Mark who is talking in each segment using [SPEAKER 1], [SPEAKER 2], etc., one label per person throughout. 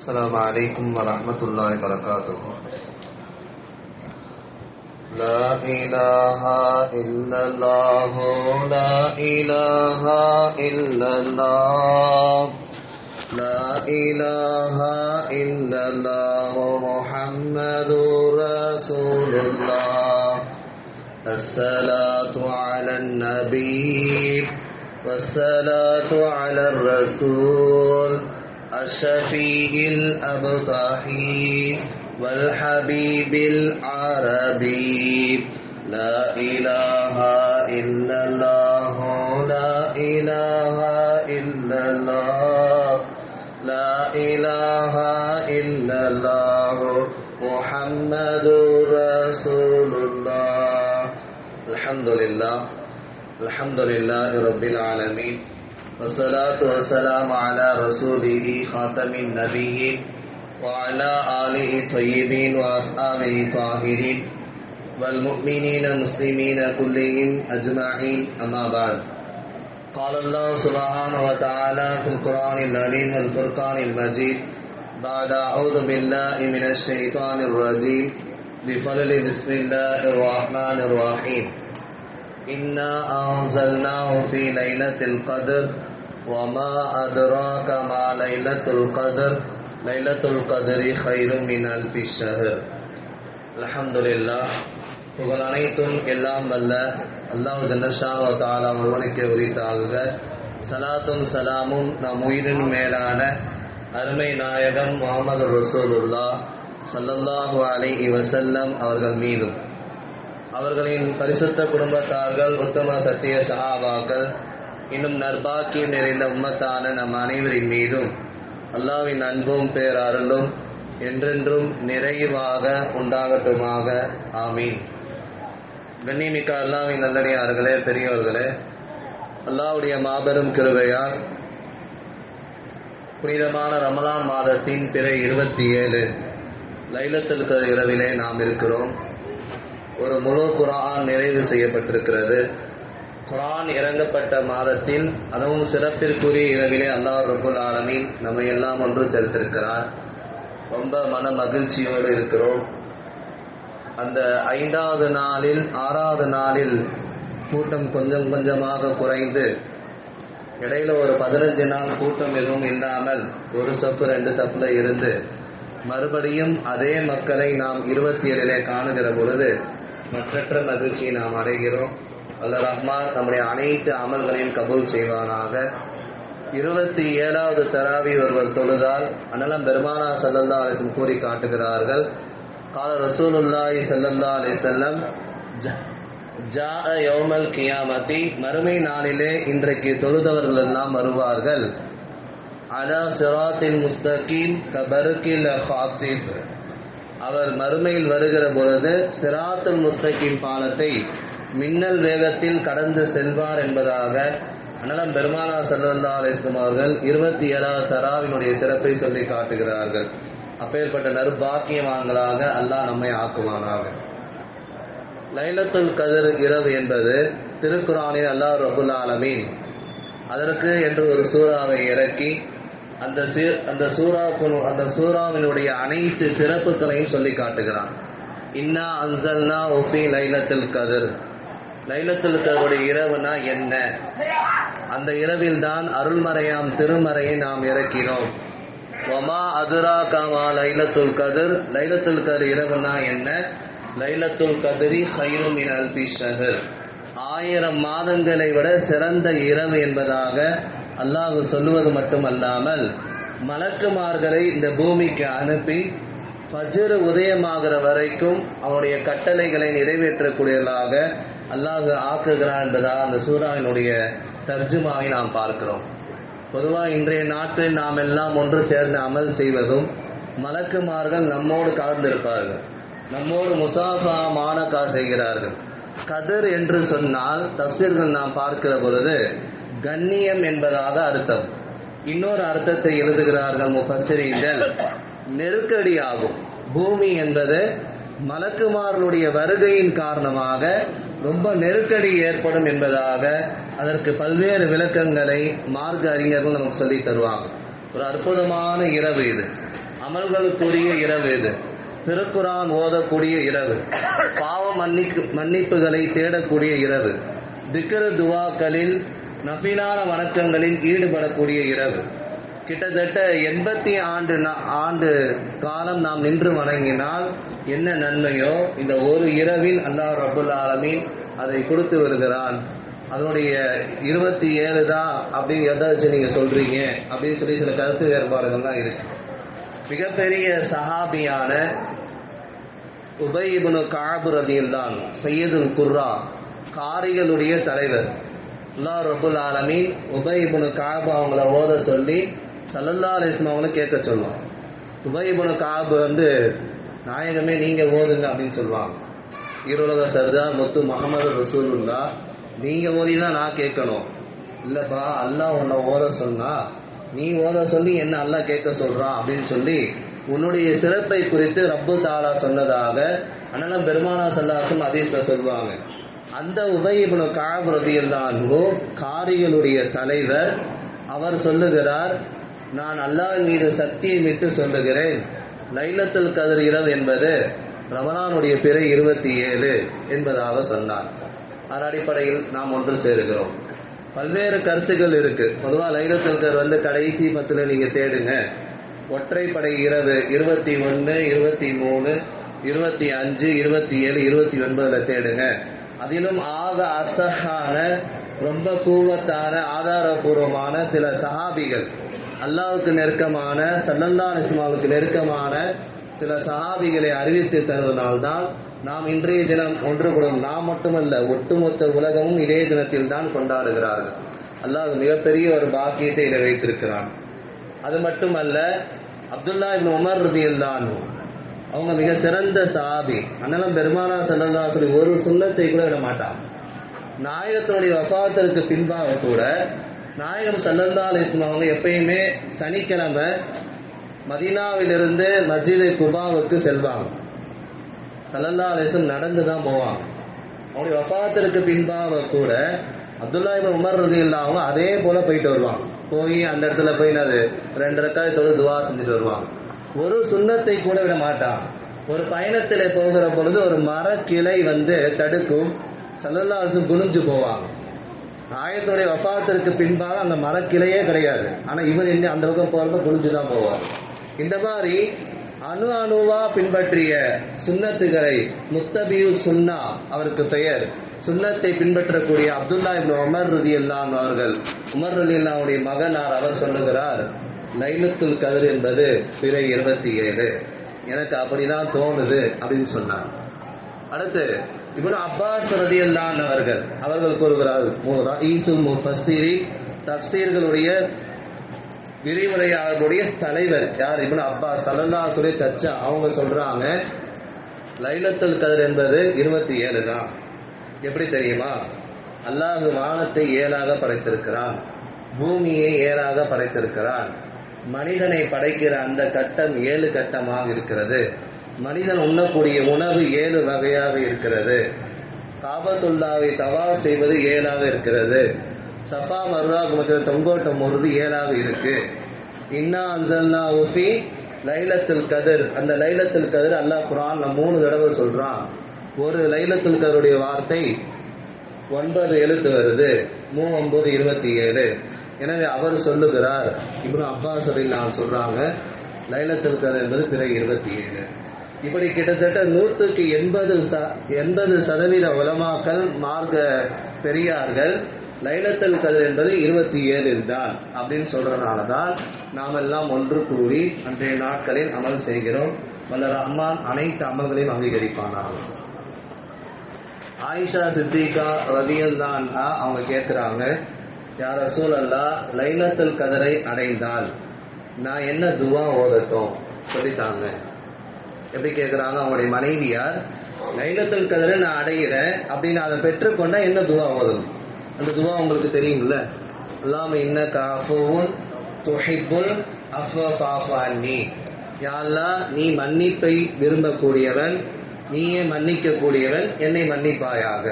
[SPEAKER 1] السلام عليكم ورحمة الله وبركاته. لا إله إلا الله لا إله إلا الله لا إله إلا الله محمد رسول الله. الصلاة على النبي والصلاة على الرسول الشفيع الأبطحي والحبيب العربي. لا إله إلا الله لا إله إلا الله لا إله إلا الله محمد رسول الله. الحمد لله رب العالمين والصلاة والسلام على رسوله خاتم النبيين وعلى آله الطيبين وأصحابه الطاهرين والمؤمنين المسلمين كلهم أجمعين. أما بعد، قال الله سبحانه وتعالى في القرآن العظيم والفرقان المجيد بعد أعوذ بالله من الشيطان الرجيم بفضل بسم الله الرحمن الرحيم. إنا أنزلناه في ليلة القدر وما أدراك ما ليلة القدر ليلة القدر خير من ألف الشهر. الحمد لله. புகழ் அனைத்தும் எல்லாம் வல்ல அல்லாஹ் ஜல்லஷானஹு வ தஆலா ஒருவனுக்கே உரித்தாகுக. சலாத்தும் சலாமும் நம் உயிரின் மேலான அருமை நாயகம் முஹம்மது ரசூலுல்லாஹ் ஸல்லல்லாஹு அலைஹி வஸல்லம் அவர்கள் மீதும், அவர்களின் பரிசுத்த குடும்பத்தார்கள், உத்தம சத்திய சஹாபாக்கள், இன்னும் நற்பாக்கியம் நிறைந்த உம்மத்தான நம் அனைவரின் மீதும் அல்லாஹ்வின் அன்பும் பேரருளும் என்றென்றும் நிறைவாக உண்டாகட்டுமாக. ஆமீன். கண்ணியமிக்க அல்லாஹ்வின் நல்லடியார்களே, பெரியவர்களே, அல்லாஹ்வுடைய மாபெரும் கிருபையால் புனிதமான ரமலான் மாதத்தின் பிறை 27 லைலத்துல் கத்ர் இரவிலே நாம் இருக்கிறோம். ஒரு முழு குர்ஆன் நிறைவு செய்யப்பட்டிருக்கிறது. குர்ஆன் இறங்கப்பட்ட மாதத்தில், அதுவும் சிறப்பிற்குரிய இரவிலே அல்லாஹ் ரப்புல் ஆலமீன் நம்மை எல்லாம் ஒன்று சேர்த்திருக்கிறார். ரொம்ப மன மகிழ்ச்சியோடு இருக்கிறோம். அந்த 5வது நாளில் 6வது நாளில் கூட்டம் கொஞ்சம் கொஞ்சமாக குறைந்து, இடையில ஒரு 15 நாள் கூட்டம் எதுவும் இல்லாமல் ஒரு சப்பு 2 சப்புல இருந்து மறுபடியும் அதே மக்களை நாம் 27 காணுகிற பொழுது மற்றற்ற மகிழ்ச்சியை நாம் அடைகிறோம். அல்லாஹ் ரஹ்மான் நம்முடைய அனைத்து அமல்களையும் கபூல் செய்வானாக. 27வது தராவி ஒருவர் தொழுதால் அனலம் பெருமானா ஸல்லல்லாஹு அலைஹி வஸல்லம் கூறி காட்டுகிறார்கள். கால ரசூலுல்லாஹி ஸல்லல்லாஹு அலைஹி வஸல்லம் ஜாஅ யௌமல் கியாமத்தி, மறுமை நாளிலே இன்றைக்கு தொழுதவர்கள் எல்லாம் வருவார்கள். அலா சிராத்தில் முஸ்தகீம் கபர்கில் ஹாத்திஃப், அவர் மறுமையில் வருகிற பொழுது சிராத்துல் முஸ்தகீம் பாலத்தை மின்னல் வேகத்தில் கடந்து செல்வார் என்பதாக அனலம் பெருமானா ஸல்லல்லாஹு அலைஹி வஸல்லம் அவர்கள் 27வது தராவினுடைய சிறப்பை சொல்லி காட்டுகிறார்கள். அப்பேற்பட்ட நற்பாக்கியவான்களாக அல்லாஹ் நம்மை ஆக்குவானாக. லைலத்துல் கத்ர் இரவு என்பது திருக்குர்ஆனில் அல்லாஹ் ரப்புல் ஆலமீன் அதற்கு என்று ஒரு சூறாவை இறக்கி அந்த சூறாவினுடைய அனைத்து சிறப்புகளையும் சொல்லி காட்டுகிறான். இன்னா அன்ஸல்னாஹு ஃபீ லைலத்துல் கத்ர், லைலத்துல் கத்ருடைய இரவுனா என்ன? அந்த இரவில் தான் அருள்மறையாம் திருமறையை நாம் இறக்கினோம். வமா அதுராக மா லைலத்துல் கத்ர், லைலத்துல் கத்ர் இரவுனா என்ன? லைலத்துல் கத்ரி ഖൈറുம் மின் அல்ஃபி ஷஹர், 1000 மாதங்களை விட சிறந்த இரவு என்பதாக அல்லாஹ் சொல்லுவது மட்டுமல்லாமல் மலக்குமார்களை இந்த பூமிக்கு அனுப்பி ஃபஜ்ர் உதயமாகிற வரைக்கும் அவனுடைய கட்டளைகளை நிறைவேற்றக்கூடியதாக அல்லாஹ் ஆக்குகிறான் என்பதாக அந்த சூறாவினுடைய தர்ஜுமாவை நாம் பார்க்கிறோம். பொதுவாக இன்றைய நாட்களில் நாம் எல்லாம் ஒன்று சேர்ந்து அமல் செய்வதும், மலக்குமார்கள் நம்மோடு கலந்திருப்பார்கள், நம்மோடு முசாஃபா மானகா செய்கிறார்கள். கதிர் என்று சொன்னால் தஃசீர்கள் நாம் பார்க்கிற பொழுது கண்ணியம் என்பதாக அர்த்தம். இன்னொரு அர்த்தத்தை எழுதுகிறார்கள் முஃபஸ்ஸிரீன்கள், நெருக்கடியாகும். பூமி என்பது மலக்குமார்களுடைய வருகையின் காரணமாக ரொம்ப நெருக்கடி ஏற்படும் என்பதாக அதற்கு பல்வேறு விளக்கங்களை மார்க்க அறிஞர்கள் நமக்கு சொல்லி தருவாங்க. ஒரு அற்புதமான இரவு இது, அமல்களுக்குரிய இரவு இது, திருக்குரான் ஓதக்கூடிய இரவு, பாவ மன்னிப்புகளை தேடக்கூடிய இரவு, திக்ரு துவாக்களில் நஃபிலான வணக்கங்களில் ஈடுபடக்கூடிய இரவு. கிட்டத்தட்ட 80 ஆண்டு காலம் நாம் நின்று வணங்கினால் என்ன நன்மையோ இந்த ஒரு இரவில் அல்லாஹ் ரப்புல் ஆலமீன் அதை கொடுத்து வருகிறான். அதனுடைய 27 தான் அப்படின்னு எதாச்சும் நீங்க சொல்றீங்க அப்படின்னு சொல்லி சில கருத்து வேறுபாடுகள்லாம் இருக்கு. மிகப்பெரிய சஹாபியான உபய் இப்னு கஅப் ரலியல்லாஹு அன்ஹு, சையதுல் குர்ரா, காரிகளுடைய தலைவர், அல்லாஹ் ரப்புல் ஆலமீன் உபய் இப்னு கஅப் அவங்கள ஓத சொல்லி ஸல்லல்லாஹு அலைஹி வஸல்லம் அவங்கள கேட்க சொல்லுவாங்க. உபய் இப்னு கஅப் நாயகமே நீங்க ஓதுங்க அப்படின்னு சொல்லுவாங்க. ஈருலக சர்தார் முத்து முஹம்மது ரசூலுல்லாஹ், நீங்க ஓதிதான் நான் கேட்கணும். இல்லப்பா, அல்லாஹ் உன்னை ஓத சொன்னா நீ ஓத சொல்லி என்ன அல்லாஹ் கேட்க சொல்றான் அப்படின்னு சொல்லி உன்னுடைய சிறப்பை குறித்து ரப்பு தாலா சொன்னதாக அண்ணன் பெருமானா ஸல்லல்லாஹு அலைஹி வஸல்லம் ஹதீஸ்ல சொல்லுவாங்க. அந்த உபய் இப்னு கஅப் ரலியல்லாஹு அன்ஹு காரிகளுடைய தலைவர், அவர் சொல்லுகிறார், நான் அல்லாஹ் மீது சத்தியமிட்டு சொல்லுகிறேன், லைலத்துல் கத்ர் இரவு என்பது ரமலானுடைய பிறை 27 என்பதாக சொன்னார். அதன் அடிப்படையில் நாம் ஒன்று சேருகிறோம். பல்வேறு கருத்துக்கள் இருக்கு. பொதுவாக லைலத்துல் கத்ர் கடைசி 10 நீங்க தேடுங்க. ஒற்றைப்படை இரவு 21, 23, 25, 27, 29 தேடுங்க. அதிலும் ஆக அசஹான, ரொம்ப கூவத்தான, ஆதாரபூர்வமான சில சஹாபிகள், அல்லாஹ்வுக்கு நெருக்கமான, ஸல்லல்லாஹு அலைஹி வஸல்லம் நெருக்கமான சில சஹாபிகளை அறிவித்து தருவதனால்தான் நாம் இன்றைய தினம் ஒன்று கூடும். நாம் மட்டுமல்ல, ஒட்டுமொத்த உலகமும் இதே தினத்தில் தான் கொண்டாடுகிறார்கள். அல்லாஹ் மிகப்பெரிய ஒரு பாக்கியத்தை இதை வைத்திருக்கிறான். அது மட்டுமல்ல, அப்துல்லா இப்னு உமர் ரலியல்லாஹு அன்ஹு அவங்க மிக சிறந்த சஹாபி. அண்ணலம் பெருமானா ஸல்லல்லாஹு அலைஹி வஸல்லம் ஒரு சுன்னத்தை கூட விட மாட்டாங்க. நாயகத்தினுடைய வஃபாத்திற்கு பின்பாக கூட நாயகம் ஸல்லல்லாஹு அலைஹி வஸல்லம் அவங்க எப்பயுமே சனிக்கிழமை மதீனாவிலிருந்து மஸ்ஜித் குபாவுக்கு செல்வாங்க. ஸல்லல்லாஹு அலைஹி வஸல்லம் நடந்து தான் போவாங்க. அவங்களுடைய வஃபாத்திற்கு பின்பாக கூட அப்துல்லா இப்னு உமர் ரலியல்லாஹு அன்ஹு அதே போல போயிட்டு வருவாங்க. போய் அந்த இடத்துல போய் 2 ரக்காத் தொழுது துவா செஞ்சுட்டு வருவாங்க. ஒரு சுன்னத்தை கூட விட மாட்டாங்க. ஒரு பயணத்தில் போகிற பொழுது ஒரு மரக்கிளை தடுக்கும், ஸல்லல்லாஹு அலைஹி வஸல்லம் குனிஞ்சு போவாங்க. நாயகத்துடைய வஃபாத்திற்கு பின்பாக அந்த மரக்கிளையே கிடையாது. ஆனா இவர் என்ன அந்த பக்கம் போறப்ப குனிஞ்சுதான் போவார். இந்த மாதிரி அணுவா பின்பற்றிய சுன்னத்துகளை முத்தபியு சுன்னா அவருக்கு பெயர், சுன்னத்தை பின்பற்றக்கூடிய அப்துல்லா இப்னு உமர் ரலியல்லாஹு அன்ஹு அவர்கள், உமர் ரலியல்லாஹு அன்ஹுடைய மகனார், அவர் சொல்லுகிறார், லைலத்துல் கத்ர் என்பது பிறை 27, எனக்கு அப்படிதான் தோணுது அப்படின்னு சொன்னார். அடுத்து இப்னு அப்பாஸ் ரலியல்லாஹு அன்ஹு அவர்கள் கூறுகிறார்கள், ரஈசுல் முஃபஸ்ஸிரீன், தஃப்சீர்களுடைய விரிவுரையாளர்களுடைய தலைவர் யார்? இப்னு அப்பாஸ், ஸல்லல்லாஹு அலைஹி வஸல்லம் சச்சா. அவங்க சொல்றாங்க, லைலத்துல் கத்ர் என்பது 27 தான். எப்படி தெரியுமா? அல்லாஹ் வானத்தை 7ஆக படைத்திருக்கிறான், பூமியை 7ஆக படைத்திருக்கிறான். மனிதனை படைக்கிற அந்த கட்டம் 7 கட்டமாக இருக்கிறது. மனிதன் உண்ணக்கூடிய உணவு 7 வகையாக இருக்கிறது. காபத்துல்லாவை தவாஃப் செய்வது 7ஆக இருக்கிறது. சஃபா மர்வா தொங்கோட்டம் போறது 7ஆக இருக்கு. இன்னா அன்ஸல்னாஹு ஃபீ லைலத்துல் கத்ர், அந்த லைலத்துல் கத்ர் அல்லாஹ் குர்ஆன்ல 3 தடவை சொல்றான். ஒரு லைலத்துல் கத்ருடைய வார்த்தை 9 எழுத்து வருது, 3 9 27. எனவே அவர் சொல்லுகிறார், இப்னு அப்பாஸ் ரலியல்லாஹு அன்ஹு சொல்றாங்க, லைலத்துல் கத்ர் என்பது பிறை 27. இப்படி கிட்டத்தட்ட 100க்கு 80% உலமாக்கள், மார்க்க பெரியார்கள் லைலத்துல் கத்ர் என்பது 27 தான் அப்படின்னு சொல்றதுனால தான் நாம் எல்லாம் ஒன்று கூடி அன்றைய நாட்களில் அமல் செய்கிறோம். வல்ல ரஹ்மான் அனைத்து அமல்களையும் அங்கீகரிப்பானாக. ஆயிஷா சித்திகா ரலியல்லாஹு அன்ஹா அவங்க கேட்கிறாங்க, யா ரசூலல்லாஹ், லைலத்துல் கத்ரை அடைந்தால் நான் என்ன துவா ஓதட்டும் சொல்லிட்டாங்க. எப்படி கேட்கிறாங்க? அவங்களுடைய மனைவியார், லைலத்துல் கத்ரை நான் அடைகிறேன் அப்படின்னு அதை பெற்றுக்கொண்டா என்ன துவா ஓதணும்? அந்த துவா உங்களுக்கு தெரியும்ல, அல்லாஹும்ம இன்னக அஃபுவுன் துஹிப்புல் அஃவ ஃபஅஃபு அன்னி. யா அல்லாஹ், நீ மன்னிப்பை விரும்பக்கூடியவன், நீயே மன்னிக்க கூடியவன், என்னை மன்னிப்பாயாக.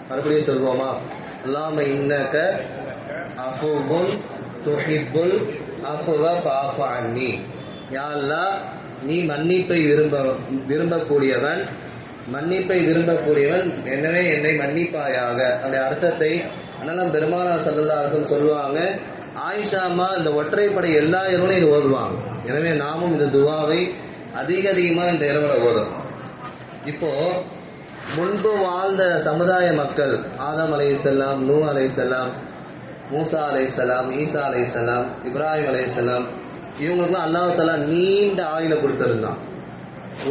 [SPEAKER 1] மறுபடியும் சொல்வோமா? அல்லாஹும்ம இன்னக அஃபுவுன் துஹிப்புல் அஃபுவ ஃபஅஃபு அன்னி. யா அல்லாஹ், நீ மன்னிப்பை விரும்பக்கூடியவன், எனவே என்னை மன்னிப்பாயாக. அப்படி அர்த்தத்தை அண்ணலம் பெருமானார் ஸல்லல்லாஹு அலைஹி வஸல்லம் சொல்லுவாங்க. ஆயிஷா அம்மா இந்த ஒற்றைப்படை எல்லா இரவுலையும் இது ஓதுவாங்க. எனவே நாமும் இந்த துவாவை அதிகமா இந்த இரவுல ஓதும். இப்போ முன்பு வாழ்ந்த சமுதாய மக்கள், ஆதம் அலைஹிஸ்ஸலாம், நூஹ் அலைஹிஸ்ஸலாம், மூசா அலைஹிஸ்ஸலாம், ஈசா அலைஹிஸ்ஸலாம், இப்ராஹிம் அலைஹிஸ்ஸலாம், இவங்களுக்குலாம் அல்லாஹ் தஆலா நீண்ட ஆயுளை கொடுத்திருந்தான்,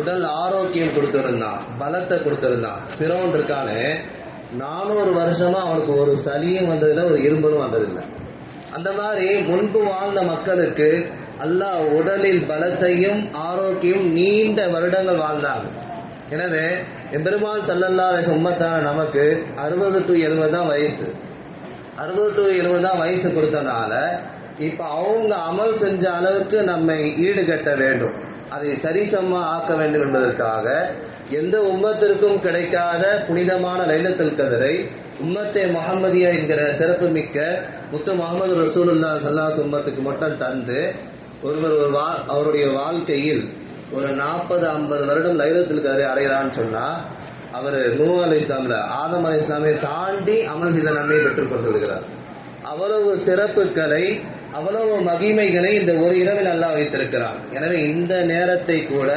[SPEAKER 1] உடல் ஆரோக்கியம் கொடுத்திருந்தான், பலத்தை கொடுத்திருந்தான். ஃபிரௌன் இருக்கானே, 400 வருஷமா அவனுக்கு ஒரு சளியும் வந்ததில்லை, ஒரு இரும்பலும் வந்ததில்லை. அந்த மாதிரி முன்பு வாழ்ந்த மக்களுக்கு அல்லாஹ் உடலில் பலத்தையும் ஆரோக்கியம் நீண்ட வருடங்கள் வாழ்ந்தாங்க. எனவே எம்பெருமான் ஸல்லல்லாஹு அலைஹி உம்மத்தான நமக்கு 60 to 70 தான் வயசு. 60 to 70 தான் வயசு கொடுத்தனால இப்ப அவங்க அமல் செஞ்ச அளவுக்கு நம்மை ஈடுகட்ட வேண்டும், அதை சரிசமமா ஆக்க வேண்டும் என்பதற்காக எந்த உம்மத்திற்கும் கிடைக்காத புனிதமான லைலத்துல் கத்ரை உம்மத்தே முஹம்மதியா என்கிற சிறப்பு மிக்க முத்து முஹம்மது ரசூலுல்லாஹ் ஸல்லல்லாஹு அலைஹி உம்மத்துக்கு மட்டும் தந்து ஒருவர் அவருடைய வாழ்க்கையில் ஒரு 40-50 வருடம் லைலத்துல் கத்ரை அடைகிறான்னு சொன்னா அவர் நூஹ் அலைஹிஸ்ஸலாம்ல ஆதம் அலைஹிஸ்ஸலாமை தாண்டி அமல் செய்த நன்மையை பெற்றுக் கொண்டிருக்கிறார். அவ்வளவு சிறப்புகளை, அவ்வளவு மகிமைகளை இந்த ஒரு இரவில் அல்லாஹ் வைத்திருக்கிறார். எனவே இந்த நேரத்தை கூட,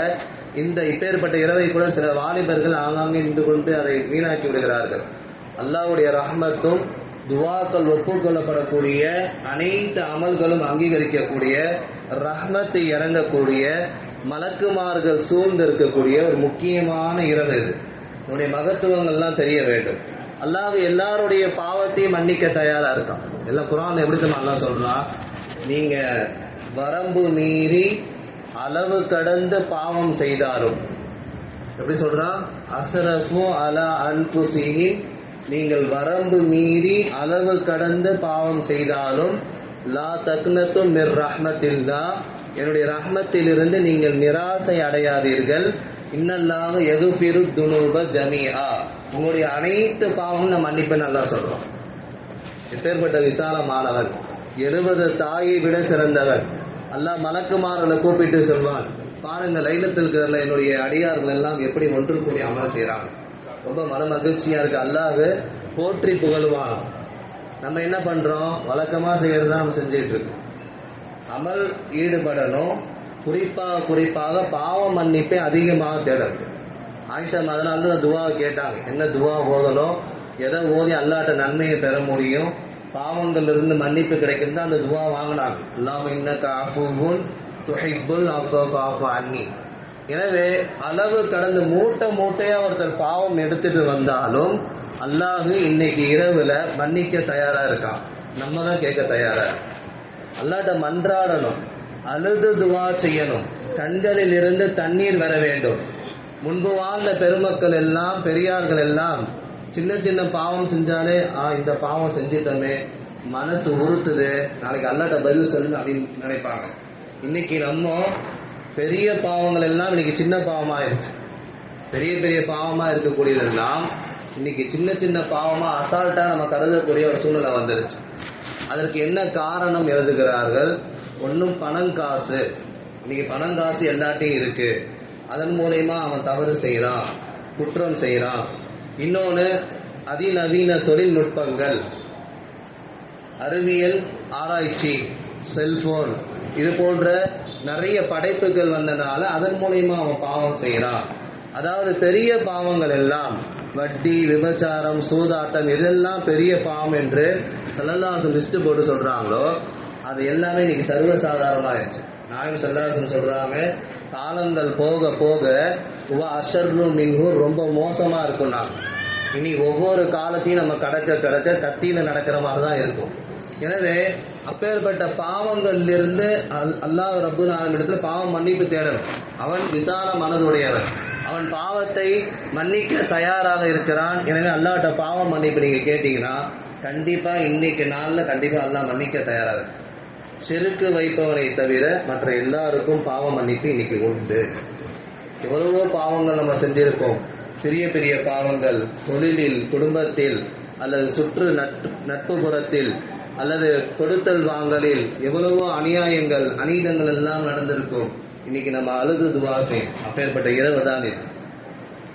[SPEAKER 1] இந்த இப்பேற்பட்ட இரவை கூட சில வாலிபர்கள் ஆங்காங்கே நின்று கொண்டு அதை வீணாக்கி விடுகிறார்கள். அல்லாஹ்வுடைய ரஹ்மத்தும் துவாக்கள் ஒப்புக்கொள்ளப்படக்கூடிய அனைத்து அமல்களும் அங்கீகரிக்கக்கூடிய ரஹ்மத்தை இறங்கக்கூடிய மலக்குமார்கள் சூழ்ந்து இருக்கக்கூடிய ஒரு முக்கியமான இரவு இது. உன்னுடைய மகத்துவங்கள்லாம் தெரிய வேண்டும். அல்லாஹ் எல்லாருடைய பாவத்தையும் மன்னிக்க தயாரா இருக்கான். எல்லாம் குர்ஆன் எப்படி தெரியுமா அல்லாஹ் சொல்றான், நீங்க வரம்பு மீறி அளவு கடந்து பாவம் செய்தாலும், எப்படி சொல்றான், அஸ்ரஃபு அலா அன்ஃபுஸிஹிம், நீங்கள் வரம்பு மீறி அளவு கடந்து பாவம் செய்தாலும், லா தக்னத்து மிர் ரஹ்மத்தில்லாஹ், என்னுடைய ரஹ்மத்திலிருந்து நீங்கள் நிராசை அடையாதீர்கள். இன்னல்லாஹு யக்ஃபிரு துனூப ஜமீஆ, உங்களுடைய அனைத்து பாவமும் நான் மன்னிப்பேன் அல்லாஹ் சொல்றோம். எப்பேற்பட்ட விசாலமானவன், 70 தாயை விட சிறந்தவன். அல்லாஹ் மலக்குமார்களை கூப்பிட்டு சொல்வான், பாருங்க லைலத்துல் கத்ர்ல என்னுடைய அடியார்கள் எல்லாம் எப்படி ஒன்று கூடி அமல் செய்யறாங்க, ரொம்ப மன மகிழ்ச்சியா இருக்கு. அல்லாஹ் போற்றி புகழ்வான். நம்ம என்ன பண்றோம், வழக்கமா செய்யறதா நம்ம செஞ்சுட்டு இருக்கோம். அமல் ஈடுபடணும், குறிப்பாக பாவ மன்னிப்பை அதிகமாக தேடணும். ஆயிஷா அதனால தான் துவாவை கேட்டாங்க, என்ன துவா ஓதணும், எதை ஓதி அல்லாஹ்ட்ட நன்மையை பெற முடியும், பாவங்கள் இருந்து மன்னிப்பு கிடைக்கும் அந்த துவா வாங்கினாங்க. அல்லாஹும்ம இன்னக அஃபுவுன் துஹிப்புல் அஃவ ஃபஅஃபு அன்னி. எனவே அளவு கடந்து மூட்டையா ஒருத்தர் பாவம் எடுத்துட்டு வந்தாலும் அல்லாஹ் இன்னைக்கு இரவுல மன்னிக்க தயாரா இருக்கான். நம்ம தான் கேட்க தயாரா. அல்லாஹ்ட்ட மன்றாடணும், அழுது துவா செய்யணும், கண்களில் இருந்து தண்ணீர் வர வேண்டும். முன்பு வாழ்ந்த பெருமக்கள் எல்லாம், பெரியார்கள் எல்லாம் சின்ன சின்ன பாவம் செஞ்சாலே இந்த பாவம் செஞ்சிட்டோமே, மனசு உறுத்துது, நாளைக்கு அல்லாஹ்ட்ட பதில் சொல்லணும் அப்படின்னு நினைப்பாங்க. இன்னைக்கு நம்ம பெரிய பாவங்கள் எல்லாம் இன்னைக்கு சின்ன பாவமா இருக்கு. பெரிய பாவமா இருக்கக்கூடியதெல்லாம் இன்னைக்கு சின்ன சின்ன பாவமா அசால்ட்டா நம்ம கருதக்கூடிய ஒரு சூழ்நிலை வந்துருச்சு. அதற்கு என்ன காரணம் எழுதுகிறார்கள், ஒன்றும் பணம் காசு. இன்னைக்கு பணம் காசு எல்லாட்டையும் இருக்கு, அதன் மூலயமா அவன் தவறு செய்யறான், குற்றம் செய்யறான். இன்னொன்று அதிநவீன தொழில்நுட்பங்கள், அறிவியல் ஆராய்ச்சி, செல்போன், இது போன்ற நிறைய படைப்புகள் வந்தனால அதன் மூலயமா அவன் பாவம் செய்யறான். அதாவது பெரிய பாவங்கள் எல்லாம் வட்டி, விபச்சாரம், சூதாட்டம், இதெல்லாம் பெரிய பாவம் என்று ஸல்லல்லாஹு அலைஹி லிஸ்ட் போட்டு சொல்றாங்களோ அது எல்லாமே இன்னைக்கு சர்வசாதாரணமாயிருச்சு. நாயகம் ஸல்லல்லாஹு அலைஹி சொல்றாங்க, காலங்கள் போக போக அஷர்ரு மின்ஹு, ரொம்ப மோசமா இருக்கும்னா. இனி ஒவ்வொரு காலத்தையும் நம்ம கடக்க கத்தியில நடக்கிற மாதிரி தான் இருக்கும். எனவே அப்பேற்பட்ட பாவங்களிலிருந்து அல்லாஹ் ரப்பல் ஆலமீன் இடத்துல பாவம் மன்னிப்பு தேடணும். அவன் விசால மனதுடையவன், அவன் பாவத்தை மன்னிக்க தயாராக இருக்கிறான். எனவே அல்லாஹ்ட்ட பாவம் மன்னிப்பு நீங்க கேட்டீங்கன்னா கண்டிப்பா இன்னைக்கு நாள்ல கண்டிப்பா அல்லாஹ் மன்னிக்க தயாராக இருக்கு. ஷிர்க் வைப்பவனை தவிர மற்ற எல்லாருக்கும் பாவ மன்னிப்பு இன்னைக்கு உண்டு. எவ்வளவோ பாவங்கள் நம்ம செஞ்சிருக்கோம், சிறிய பெரிய பாவங்கள், தொழிலில், குடும்பத்தில் அல்லது சுற்று நட்புபுறத்தில் அல்லது கொடுத்தல் வாங்கலில் எவ்வளவோ அநியாயங்கள் அநீதங்கள் எல்லாம் நடந்திருக்கும். இன்னைக்கு நம்ம அழுது துவா செய்யும். அப்பேற்பட்ட இரவு தான் இது.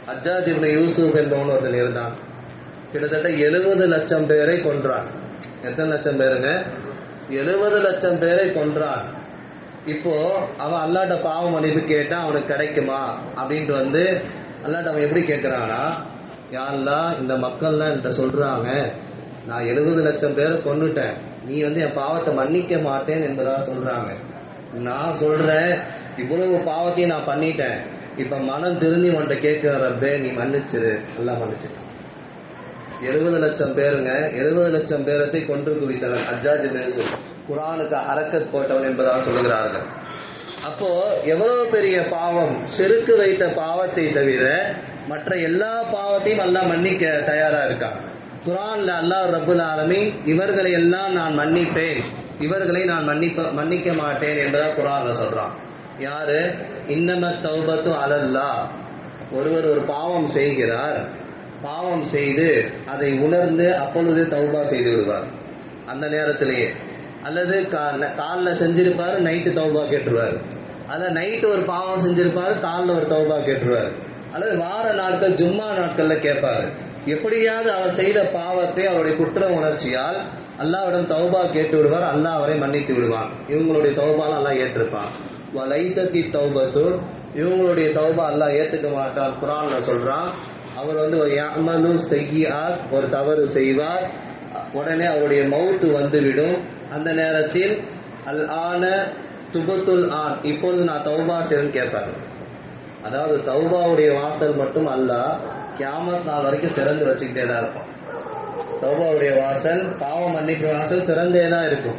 [SPEAKER 1] ஹஜ்ஜாஜ் இப்னு யூசுப் என்பவன் ஒருத்தன் இருந்தான். கிட்டத்தட்ட 70 லட்சம் பேரை கொன்றான். எத்தனை லட்சம் பேருங்க? 70 லட்சம் பேரை கொன்றான். இப்போ அவன் அல்லாட்ட பாவ மன்னிப்பு கேட்டா அவனுக்கு கிடைக்குமா அப்படின்ட்டு வந்து அல்லாட்ட அவன் எப்படி கேட்கிறானா, யா அல்லாஹ், இந்த மக்கள்லாம் என்கிட்ட சொல்றாங்க நான் 70 லட்சம் பேரை கொன்னுட்டேன், நீ வந்து என் பாவத்தை மன்னிக்க மாட்டேன் என்பதா சொல்றாங்க. நான் சொல்றேன் இவ்வளவு பாவத்தையும் நான் பண்ணிட்டேன், இப்ப மனம் திருந்தி உன்கிட்ட கேட்கிற ரப்பே நீ மன்னிச்சிரு. எல்லாம் மன்னிச்சிரு. 70 லட்சம் பேருங்க, 70 லட்சம் பேரத்தை கொன்று குவித்தவன் ஹஜ்ஜாஜ் இப்னு யூசுப், குர்ஆனுக்கு ஹரக்கத் போட்டவன் என்பதாக சொல்லுகிறார்கள். அப்போ எவ்வளவு பெரிய பாவம், ஷிர்க் வைத்த பாவத்தை தவிர மற்ற எல்லா பாவத்தையும் அல்லாஹ் மன்னிக்க தயாரா இருக்கான். குர்ஆன்ல அல்லாஹ் ரப்புல் ஆலமீன் இவர்களை எல்லாம் நான் மன்னிப்பேன், இவர்களை நான் மன்னிக்க மாட்டேன் என்பதா குர்ஆன்ல சொல்றான். யாரு? இன்னமத் தௌபத்து அலல்லாஹ். ஒருவர் ஒரு பாவம் செய்கிறார், பாவம் செய்து அதை உணர்ந்து அப்பொழுது தௌபா செய்து விடுவார் அந்த நேரத்திலேயே. அல்லது காலைல செஞ்சிருப்பாரு, நைட்டு தௌபா கேட்டுருவாரு. அல்ல நைட்டு ஒரு பாவம் செஞ்சிருப்பாரு, காலில் ஒரு தௌபா கேட்டுருவாரு. அல்லது வார நாட்கள் ஜும்மா நாட்கள்ல கேட்பாரு. எப்படியாவது அவர் செய்த பாவத்தை அவருடைய குற்ற உணர்ச்சியால் அல்லாஹ்விடம் தௌபா கேட்டு விடுவார். அல்லாஹ் அவரை மன்னித்து விடுவான். இவங்களுடைய தௌபால அல்லாஹ் ஏற்றிருப்பான். வலைசத்தி தௌபத்து, இவங்களுடைய தௌபா அல்லாஹ் ஏத்துக்க மாட்டான். குர்ஆன்ல சொல்றான், அவர் வந்து ஒரு யஅமலு ஸய்யிஆத், ஒரு தவறு செய்வார், உடனே அவருடைய மௌத்து வந்துவிடும். அந்த நேரத்தில் அல் ஆன துபத்துல் ஆன், இப்பொழுது நான் தௌபா செய்யணும்னு கேட்பாரு. அதாவது தௌபாவுடைய வாசல் மட்டும் அல்லாஹ் கியாமத் நாள் வரைக்கும் திறந்து வச்சுக்கிட்டே தான் இருப்பான். தௌபாவுடைய வாசல், பாவ மன்னிப்பு வாசல் திறந்தே தான் இருக்கும்.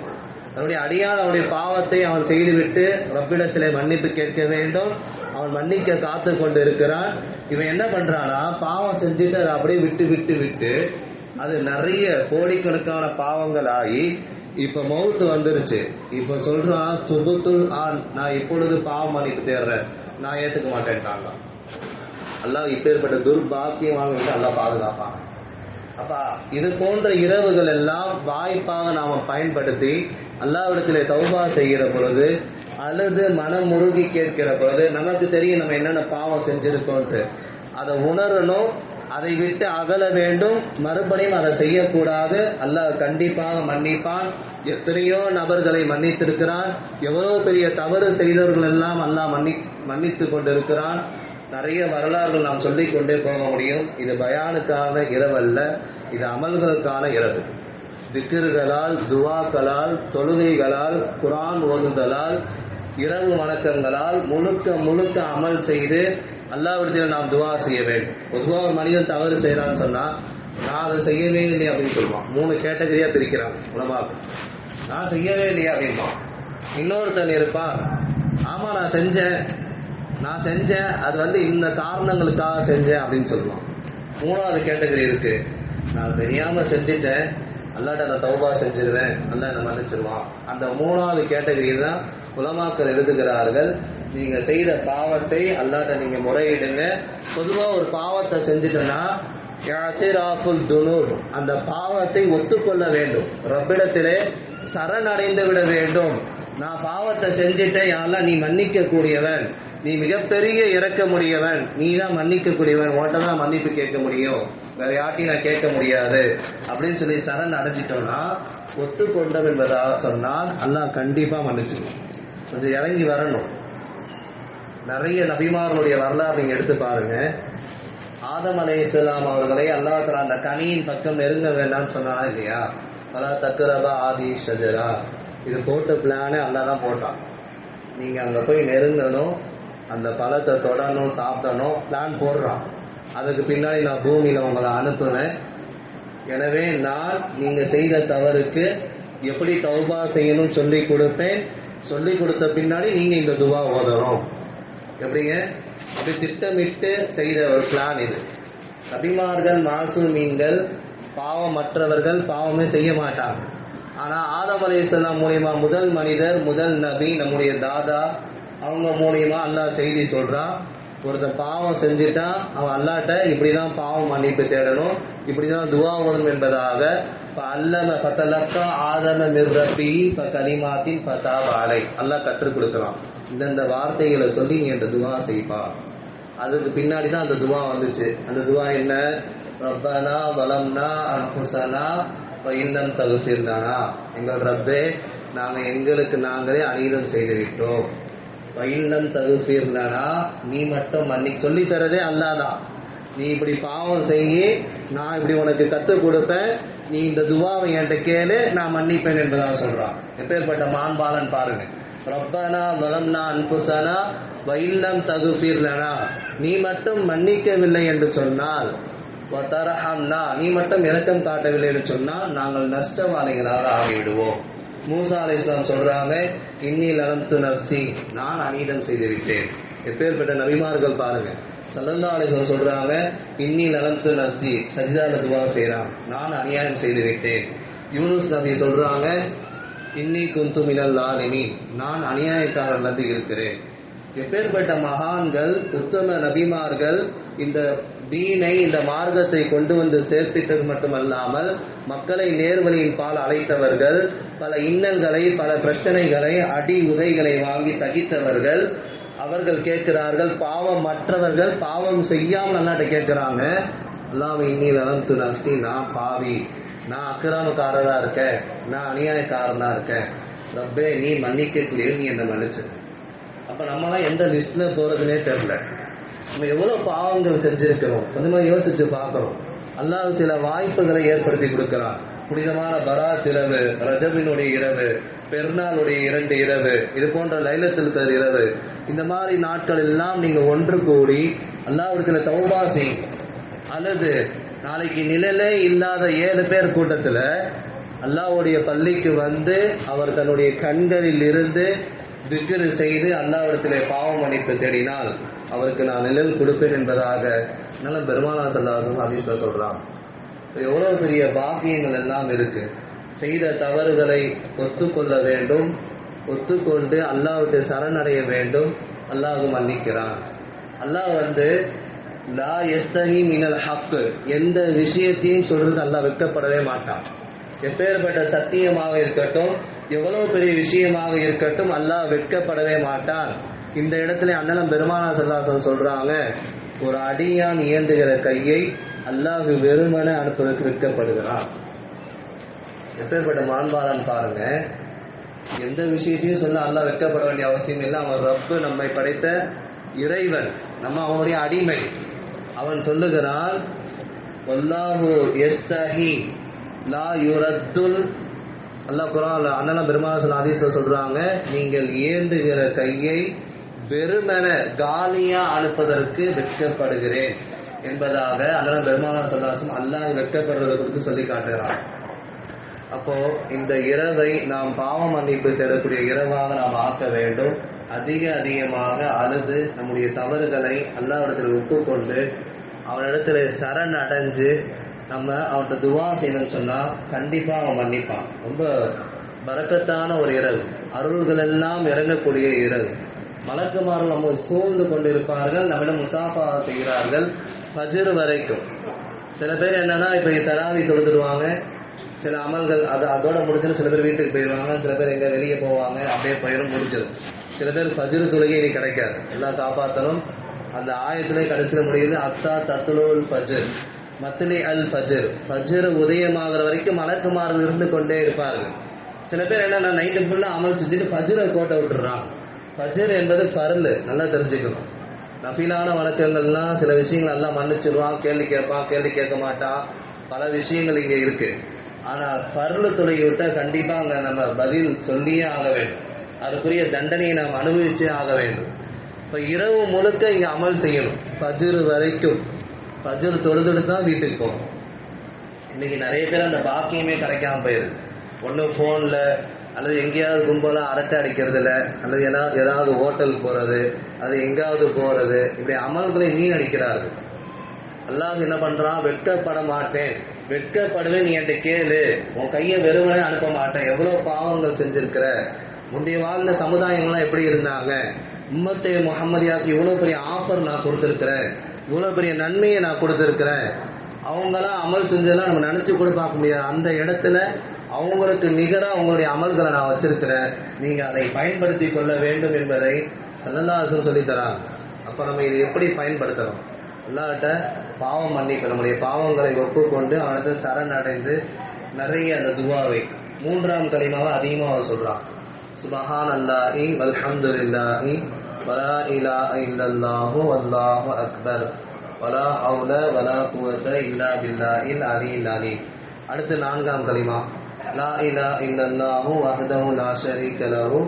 [SPEAKER 1] அவனுடைய அடியான் அவனுடைய பாவத்தை அவன் செய்துவிட்டு ரப்பிடத்திலே மன்னிப்பு கேட்க வேண்டும். அவன் மன்னிக்க காத்து கொண்டு இருக்கிறான். இவன் என்ன பண்றானா, பாவம் செஞ்சுட்டு அதை அப்படியே விட்டு விட்டு விட்டு அது நிறைய கோடிக்கணக்கான பாவங்கள் ஆகி இப்ப மௌத்து வந்துருச்சு. இப்ப சொல்றான் துபுத்துல் ஆன், நான் இப்பொழுது பாவம் மன்னிப்பு தேடுறேன், நான் ஏத்துக்க மாட்டேன்ட்டாங்க. அல்லாஹ் இப்பேற்பட்ட துர்பாக்கியமாக அல்லாஹ் பாதுகாப்பான். அப்ப இது போன்ற இரவுகள் எல்லாம் வாய்ப்பாக நாம பயன்படுத்தி அல்லாஹ்விடத்திலே தௌபா செய்கிற பொழுது அல்லது மனம் முருகி கேட்கிற பொழுது நமக்கு தெரியும் நம்ம என்னென்ன பாவம் செஞ்சிருக்கோன்ட்டு. அதை உணரணும், அதை விட்டு அகல வேண்டும், மறுபடியும் அதை செய்யக்கூடாது. அல்லாஹ் கண்டிப்பாக மன்னிப்பான். எத்தனையோ நபர்களை மன்னித்திருக்கிறான். எவ்வளவு பெரிய தவறு செய்தவர்கள் எல்லாம் அல்லாஹ் மன்னித்து கொண்டிருக்கிறான். நிறைய வரலாறுகள் நாம் சொல்லிக் கொண்டே போக முடியும். இது பயானுக்கான இரவல்ல, இது அமல்களுக்கான இரவு. திக்ருகளால், துவாக்களால், தொழுகைகளால், குர்ஆன் ஓதுதலால், இரவு வணக்கங்களால் முழுக்க முழுக்க அமல் செய்து அல்லாஹ்விடத்தில் நாம் துவா செய்ய வேண்டும். பொதுவாக ஒரு மனிதன் தவறு செய்யறான்னு சொன்னா நான் அதை செய்யவே இல்லையா அப்படின்னு சொல்லுவான். 3 கேட்டகரியா பிரிக்கிறான் உலமாக்கள். நான் செய்யவே இல்லையா அப்படின்பான். இன்னொருத்தன் இருப்பான், ஆமா நான் செஞ்சேன், அது வந்து இந்த காரணங்களுக்காக செஞ்சேன் அப்படின்னு சொல்லுவான். 3வது கேட்டகரி இருக்கு, நான் தெரியாம செஞ்சுட்டேன், அல்லாட்ட நான் தௌபா செஞ்சிருவேன், அல்லாஹ் என்ன மன்னிச்சிருவான். அந்த 3வது கேட்டகரி தான் உலமாக்கள் எழுதுகிறார்கள். நீங்க செய்த பாவத்தை அல்லாட்ட நீங்க முறையிடுங்க. பொதுவா ஒரு பாவத்தை செஞ்சுட்டேன்னா இஅ்திராஃபுல் துனூப், அந்த பாவத்தை ஒத்துக்கொள்ள வேண்டும், ரப்பிடத்திலே சரணடைந்து விட வேண்டும். நான் பாவத்தை செஞ்சுட்டேன், யா அல்லாஹ் நீ மன்னிக்க கூடியவன், நீ மிகப்பெரிய இறக்க முடியவன், நீ தான் மன்னிக்க கூடியவன், உன்கிட்ட தான் மன்னிப்பு கேட்க முடியும், வேற யார்ட்டையும் நான் கேட்க முடியாது அப்படின்னு சொல்லி சரண் அடைஞ்சிட்டோம்னா ஒத்துக்கொண்டோம் என்பதாக சொன்னால் அல்லாஹ் கண்டிப்பா மன்னிச்சிடும். கொஞ்சம் இறங்கி வரணும். நிறைய நபிமார்களுடைய வரலாறு நீங்க எடுத்து பாருங்க. ஆதம் அலைஹிஸ்ஸலாம் அவர்களை அல்லாஹ் தஆலா அந்த கனியின் பக்கம் நெருங்க வேண்டாம்னு சொன்னானா இல்லையா? பலா தக்ரபா ஆதி ஷஜரா, இது போட்ட பிளானே அல்லாஹ் தான் போட்டான். நீங்க அங்க போய் நெருங்கணும், அந்த பழத்தை தொடணும், சாப்பிடணும், பிளான் போடுறான். அதுக்கு பின்னாடி நான் பூமியில உங்களை அனுப்புவேன். எனவே நான் நீங்க செய்த தவறுக்கு எப்படி தௌபா செய்யணும் சொல்லி கொடுப்பேன். சொல்லி கொடுத்த பின்னாடி நீங்க இந்த துவா ஓதணும். எப்படிங்க? அப்படி திட்டமிட்டு செய்த ஒரு பிளான் இது. நபிமார்கள் மாசூமீன்கள், பாவமற்றவர்கள், பாவமே செய்ய மாட்டாங்க. ஆனா ஆதம் அலைஹிஸ்ஸலாம் மூலியமா முதல் மனிதர், முதல் நபி, நம்முடைய தாதா, அவங்க மூலியமா அல்லாஹ் செய்தி சொல்றான். ஒருத்தன் பாவம் செஞ்சுட்டா அவன் அல்லாட்ட இப்படிதான் பாவம் மன்னிப்பு தேடணும், இப்படிதான் துவா ஓதணும் என்பதாக அல்லம ஃபதலக்கா ஆதம மிர் ரப்பிஹி ஃபகலிமாத்தின் ஃபதாப அலை அல்லாஹ் கற்றுக் கொடுக்குறான். இந்த வார்த்தைகளை சொல்லி நீ அந்த துவா செய்ப்பா. அதுக்கு பின்னாடி தான் அந்த துவா வந்துச்சு. அந்த துவா என்ன? ரப்பனா வலம்னா அன்ஃபுஸனா வ இல்லம் தக்ஃபிர் லனா, எங்கள் ரப்பே நாங்கள் எங்களுக்கு நாங்களே அநீதம் செய்து விட்டோம். வ இல்லம் தக்ஃபிர் லனா, நீ மட்டும் மன்னிக்க சொல்லி தரதே அல்லாஹ் தான். நீ இப்படி பாவம் செய்யி, நான் இப்படி உனக்கு கற்றுக் கொடுப்பேன், நீ இந்த துவாவை என்கிட்ட கேளு, நான் மன்னிப்பேன் என்பதாக சொல்றான். எப்பேற்பட்ட மாண்பாளன் பாருங்க. ரப்பனா வலம்னா அன்ஃபுஸனா வ இல்லம் தக்ஃபிர் லனா, நீ மட்டும் மன்னிக்கவில்லை என்று சொன்னால், வ தர்ஹம்னா, நீ மட்டும் இரக்கம் காட்டவில்லை என்று சொன்னால் நாங்கள் நஷ்டவாளிகளாக ஆகிவிடுவோம். மூசா அலைஹிஸ்ஸலாம் சொல்றாங்க, இன்னி லலம்து நஃப்ஸி, நான் அநீதம் செய்து விட்டேன். எப்பேற்பட்ட நபிமார்கள் பாருங்க. ஸல்லல்லாஹு அலைஹி வஸல்லம் சொல்றாங்க, இன்னி லலம்து நஃப்ஸி, சஜ்தால துவா செய்றான், நான் அநியாயம் செய்து விட்டேன். யூனுஸ் நபி சொல்றாங்க, இன்னி குந்து மினல் லாலிமீன், நான் அநியாயக்காரன்ல இருக்கிறேன். எப்பேற்பட்ட மகான்கள், உத்தம நபிமார்கள் இந்த தீனை, இந்த மார்க்கத்தை கொண்டு வந்து சேர்த்திட்டது மட்டுமல்லாமல் மக்களை நேர்வழியின் பால் அழைத்தவர்கள், பல இன்னல்களை, பல பிரச்சனைகளை, அடி உதைகளை வாங்கி சகித்தவர்கள். அவர்கள் கேட்கிறார்கள், பாவம் மற்றவர்கள் பாவம் செய்யாமல் அல்லாஹ்ட்ட கேட்கிறாங்க, அல்லாஹ் இன்னி லலம்து நஃப்ஸி, நான் பாவி, நான் அக்கிரமக்காரரா இருக்கேன், நான் அநியாயக்காரனா இருக்கேன், ரப்பே நீ மன்னிக்கக்கூடிய, நீ என்ன மன்னிச்சு. அப்ப நம்மளாம் எந்த லிஸ்ட்ல போறதுன்னே தெரியல. நம்ம எவ்வளவு பாவங்கள் செஞ்சிருக்கிறோம் கொஞ்சமா யோசிச்சு பார்க்கிறோம். அல்லாஹ் சில வாய்ப்புகளை ஏற்படுத்தி கொடுக்கிறான். புனிதமான பராத் இரவு, ரஜபினுடைய இரவு, பெருநாளுடைய 2 இரவு, இது போன்ற லைலத்துல் கத்ர் இரவு, இந்த மாதிரி நாட்கள் எல்லாம் நீங்க ஒன்று கூடி அல்லாஹ்விடத்துல தௌபா செய்யுங்க. அல்லது நாளைக்கு நிழலே இல்லாத 7 பேர் கூட்டத்துல அல்லாஹ்வுடைய பள்ளிக்கு வந்து அவர் தன்னுடைய கண்களில் இருந்து திக்ர் செய்து அல்லாஹ்விடத்திலே பாவ மன்னிப்பு தேடினால் அவருக்கு நான் நிழல் கொடுப்பேன் என்பதாக நல்ல பெருமானார் ஸல்லல்லாஹு அலைஹி வஸல்லம் ஹதீஸ்ல சொல்றாங்க. எவ்வளவு பெரிய பாக்கியங்கள் எல்லாம் இருக்கு. செய்த தவறுகளை ஒத்துக்கொள்ள வேண்டும், ஒத்துக்கொண்டு அல்லாஹ்வுக்கு சரணடைய வேண்டும். அல்லாஹ் மன்னிக்கிறான். அல்லாஹ் லா யஸ்தஹி மினல் ஹக், எந்த விஷயத்தையும் சொல்றது அல்லாஹ் வெட்கப்படவே மாட்டான். எப்பேற்பட்ட சத்தியமாக இருக்கட்டும், எவ்வளவு பெரிய விஷயமாக இருக்கட்டும், அல்லாஹ் வெட்கப்படவே மாட்டான். இந்த இடத்துல அண்ணலம் பெருமானார் ஸல்லல்லாஹு அலைஹி வஸல்லம் சொல்றாங்க, ஒரு அடியான் இயந்துகிற கையை அல்லாஹ் வெறுமனே அனுப்புவதற்கு வெட்கப்படுகிறான். எப்பேற்பட்ட மாண்பாளன் பாருங்க. எந்த விஷயத்தையும் சொல்ல அல்லாஹ் வெட்கப்பட வேண்டிய அவசியம் இல்லை. அவன் ரப்பு, நம்மை படைத்த இறைவன், நம்ம அவனுடைய அடிமை. அவன் சொல்லுகிறான், வல்லாஹு யஸ்தஹி லா யுரத்துல், அல்லாஹ் குர்ஆன்ல அண்ணலம் பெருமானார் ஸல்லல்லாஹு அலைஹி வஸல்லம் சொல்றாங்க, நீங்கள் ஏந்துகிற கையை வெறுமன காலியா அனுப்பதற்கு வெட்கப்படுகிறேன் என்பதாக அண்ணலம் பெருமானார் ஸல்லல்லாஹு அலைஹி வஸல்லம் அல்லாஹ் வெட்கப்படுறதை குறித்து சொல்லி காட்டுகிறான். அப்போ இந்த இரவை நாம் பாவ மன்னிப்பு தேடக்கூடிய இரவாக நாம் ஆக்க வேண்டும். அதிகமாக அழுது நம்முடைய தவறுகளை அல்லாஹ்விடத்தில் ஒப்புக்கொண்டு அவனிடத்துல சரண் அடைஞ்சு நம்ம அவன்கிட்ட துவா செய்யணும்னு சொன்னா கண்டிப்பா அவன் மன்னிப்பான். ரொம்ப பரக்கத்தான ஒரு இரவு, அருள்கள் எல்லாம் இறங்கக்கூடிய இரவு. மலக்குமார்கள் நம்ம சூழ்ந்து கொண்டிருப்பார்கள், நம்மிடம் முசாஃபா செய்கிறார்கள் ஃபஜ்ர் வரைக்கும். சில பேர் என்னன்னா இப்ப தராவி தொழுதுடுவாங்க, சில அமல்கள் அதோட முடிஞ்சிடும், சில பேர் வீட்டுக்கு போயிடுவாங்க, சில பேர் எங்க வெளியே போவாங்க, அப்படியே பயிரும் முடிஞ்சிடும். சில பேர் ஃபஜ்ர் தொழுகை இனி கிடைக்காது, எல்லாம் காப்பாற்றணும். அந்த ஆயத்திலே கடைசியில முடியுது, அத்தா தத்துலோல் ஃபஜ்ர் மத்லி அல் ஃபஜ்ர், ஃபஜ்ர் உதயமாகிற வரைக்கும் மலக்குமார்கள் இருந்து கொண்டே இருப்பார்கள். சில பேர் என்னன்னா நைட்டு ஃபுல்லா அமல் செஞ்சுட்டு ஃபஜ்ரை கோட்டை விட்டுறான். ஃபஜ்ர் என்பது ஃபர்லு, நல்லா தெரிஞ்சுக்கணும். நஃபிலான வணக்கங்கள்லாம் சில விஷயங்கள் எல்லாம் மன்னிச்சிருவான், கேள்வி கேட்பான், கேள்வி கேட்க மாட்டான், பல விஷயங்கள் இங்க இருக்கு. ஆனா ஃபர்லு தொழுகை விட்டா கண்டிப்பா அங்க நம்ம பதில் சொல்லியே ஆக வேண்டும், அதுக்குரிய தண்டனையை நாம் அனுபவிச்சே ஆக வேண்டும். இப்ப இரவு முழுக்க இங்க அமல் செய்யணும், ஃபஜ்ர் வரைக்கும். ஃபஜ்ர் தொழுதுட்டு தான் வீட்டுக்கு போகணும். இன்னைக்கு நிறைய பேர் அந்த பாக்கியமே கிடைக்காம போயிருது. ஒன்று ஃபோனில் அல்லது எங்கேயாவது கும்பலா அரட்டை அடிக்கிறதுல, அல்லது ஏதாவது ஹோட்டல் போகிறது, அது எங்கேயாவது போகிறது, இப்படி அமல்களை அடிக்கிறார்கள். அல்லாஹ் என்ன பண்ணுறான், வெட்கப்பட மாட்டேன், வெட்கப்படுவேன், நீ என்கிட்ட கேளு, உன் கையை வெறுமனே அனுப்ப மாட்டேன். எவ்வளோ பாவங்கள் செஞ்சிருக்கிற, முந்தைய வாழ்ந்த சமுதாயங்கள்லாம் எப்படி இருந்தாங்க, உம்மத்தே முஹம்மதியாவுக்கு இவ்வளோ பெரிய ஆஃபர் நான் கொடுத்துருக்கிறேன், இவ்வளோ பெரிய நன்மையை நான் கொடுத்துருக்கிறேன், அவங்களாம் அமல் செஞ்சதெல்லாம் நம்ம நினச்சி கூட பார்க்க முடியாது. அந்த இடத்துல அவங்களுக்கு நிகராக அவங்களுடைய அமல்களை நான் வச்சிருக்கிறேன், நீங்கள் அதை பயன்படுத்தி கொள்ள வேண்டும் என்பதை ஸல்லல்லாஹு அலைஹி வஸல்லம் சொல்லித்தராங்க. அப்போ நம்ம இதை எப்படி பயன்படுத்தணும்? அல்லாஹ்கிட்ட பாவம் மன்னிப்பு, நம்முடைய பாவங்களை ஒப்புக்கொண்டு அவனது சரணடைந்து நிறைய அந்த துவாவை 3ஆம் கலிமாவை அதிகமாக சொல்கிறான். சுபஹானல்லாஹி வல்ஹம்துலில்லாஹி வலா இலாஹ இல்லல்லாஹு வல்லாஹு அக்பர் வலா ஹவுல வலா குவத இல்லா பில்லாஹில் அலியில் அலீம். அடுத்து 4ஆம் கலிமா லா இலாஹ இல்லல்லாஹு வஹ்தஹு லா ஷரீக லஹு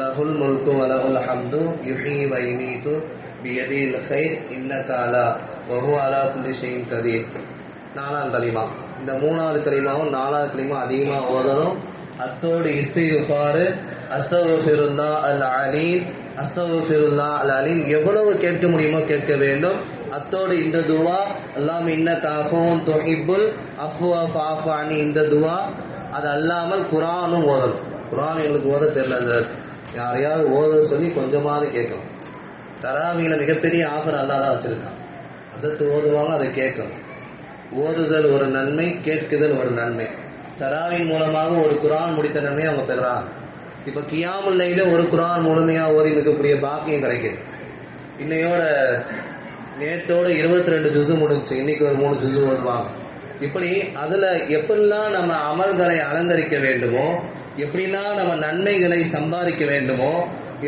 [SPEAKER 1] லஹுல் முல்கு வலஹுல் ஹம்து யுஹ்யி வ யுமீது பியதில் கைர் இன்னக அலா வஹுவ அலா குல்லி ஷைஇன் கதீர். 4ஆம் கலிமா. இந்த 3வது கலிமாவும் 4வது கலிமா அதிகமாக ஓதணும். அத்தோடு இஸ்திக்ஃபார் அஸ்தக்ஃபிருல்லாஹ் அல் அலீம், அஸ்தக்ஃபிருல்லாஹ் அல் அலீம் எவ்வளவு கேட்க முடியுமோ கேட்க வேண்டும். அத்தோடு இந்த துவா அல்லாஹும்ம இன்னக அஃபூன் துஹிப்புல் அஃப்வ ஃபஅஃபு அன்னி, இந்த துவா அது அல்லாமல் குர்ஆனும் ஓதணும். குர்ஆன் எங்களுக்கு ஓத தெரியல, யாரையாவது ஓத சொல்லி கொஞ்சமாவது கேட்கணும். தராவியில மிகப்பெரிய ஆஃபர் அல்லாஹ் தான் வச்சிருக்கான். அதற்கு ஓதுவாங்க, அதை கேட்கணும். ஓதுதல் ஒரு நன்மை, கேட்குதல் ஒரு நன்மை. தராவின் மூலமாக ஒரு குர்ஆன் முடித்த நன்மையை அவங்க பெறுறாங்க. இப்போ கியாமுல் லைல ஒரு குர்ஆன் முழுமையாக ஓதி இருக்கக்கூடிய பாக்கியம் கிடைக்குது. இன்னையோட நேற்றோட 22 ஜுஸு முடிஞ்சு, இன்னைக்கு ஒரு 3 ஜுஸு ஓதுவாங்க. இப்படி அதில் எப்படிலாம் நம்ம அமல்களை அலங்கரிக்க வேண்டுமோ, எப்படிலாம் நம்ம நன்மைகளை சம்பாதிக்க வேண்டுமோ,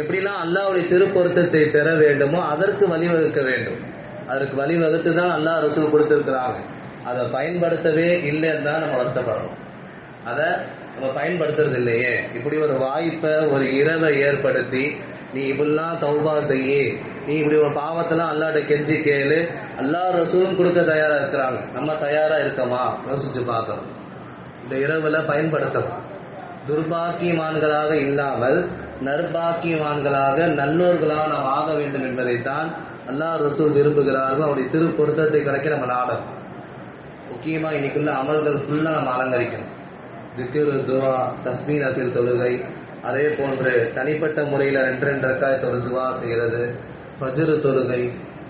[SPEAKER 1] எப்படிலாம் அல்லாஹ்வுடைய திருப்பொருத்தத்தை பெற வேண்டுமோ அதற்கு வழிவகுக்க வேண்டும். அதற்கு வழிவகுத்து தான் அல்லாஹ் ரசூல் கொடுத்துருக்குறாங்க. அதை பயன்படுத்தவே இல்லைன்னு தான் நம்ம வருத்தப்படுறோம். அதை நம்ம பயன்படுத்துறது இல்லையே. இப்படி ஒரு வாய்ப்பை, ஒரு இரவை ஏற்படுத்தி நீ இப்படிலாம் தௌபா செய்ய, நீ இப்படி ஒரு பாவத்தெல்லாம் அல்லாஹ்ட்ட கெஞ்சி கேளு, அல்லாஹ் ரசூலும் கொடுக்க தயாராக இருக்கிறாங்க. நம்ம தயாராக இருக்கமா யோசிச்சு பார்க்கணும். இந்த இரவுல பயன்படுத்தணும். துர்பாக்கியமான்களாக இல்லாமல் நற்பாக்கியமான்களாக நல்லோர்களாக நாம் ஆக வேண்டும் என்பதைத்தான் அல்லாஹ் ரசூல் விரும்புகிறார்கள். அவருடைய திரு பொருத்தத்தை கிடைக்க நம்ம நாடணும். முக்கியமாக இன்னைக்குள்ள அமல்கள் ஃபுல்லாக நம்ம அலங்கரிக்கணும். திக்ர், துவா, தஸ்மீனத்தில் தொழுகை, அதே போன்று தனிப்பட்ட முறையில் 2 ரக்காத் ஒரு துவா செய்கிறது, ஃபஜ்ர் தொழுகை,